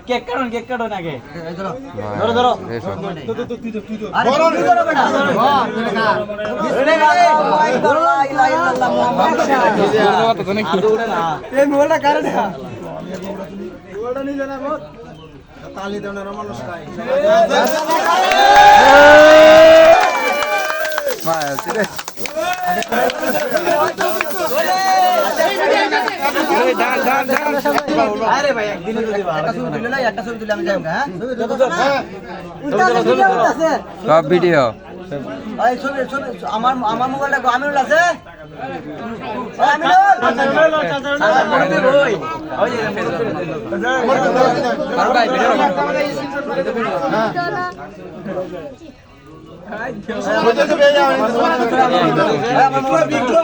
cake কাটুন আগে ধরো ধরো তালি দেওয়ার মানুষ নাই আরে ভাই একদিনে যদি একটা ছবি তুলে না একটা ছবি তুলে আমি যাই হ্যাঁ সব ভিডিও এই ছবি ছবি আমার আমার মোবাইলটা আমিনুল আছে আমিনুল ওই ওই ভাই ভিডিও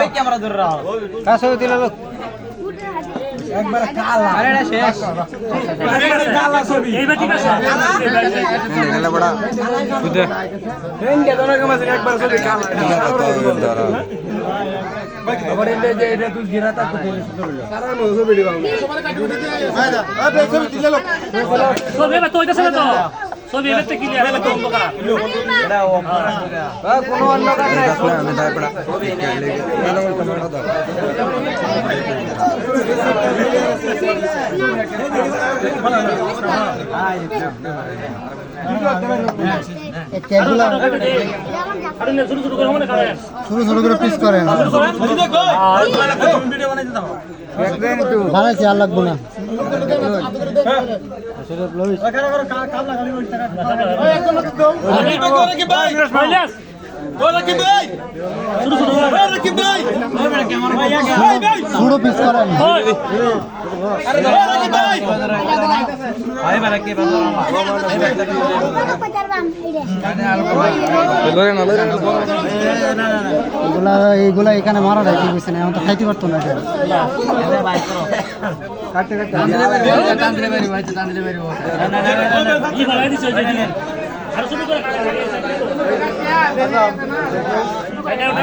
ক্যামেরা ধরে রাখো একবার কালা আরে না শেষ একবার কালা ছবি এইবার ঠিক আছে গেলে বড় সুদে ট্রেন কে দোনো কে মাঝে একবার ছবি কালা আবার এই যে তুই গিরাতা তো সারা নো ছবি দিবা সবার কাটি দিতে ভাইদা আরে ছবি দিলে লোক ছবি তো হইতাছে না তো ছবি এতে ক্লিয়ার হলো তো অন্ধকার এটা কোনো অন্ধকার নাই আমি তারপর ছবি শুরু করে পিস করেন বানাইছি আর লাগবো না শুরু পিস করেন এইগুলা এখানে মারা রাখি গেছে না এখন তো খাইতে পারতো না কাটতে কাটতে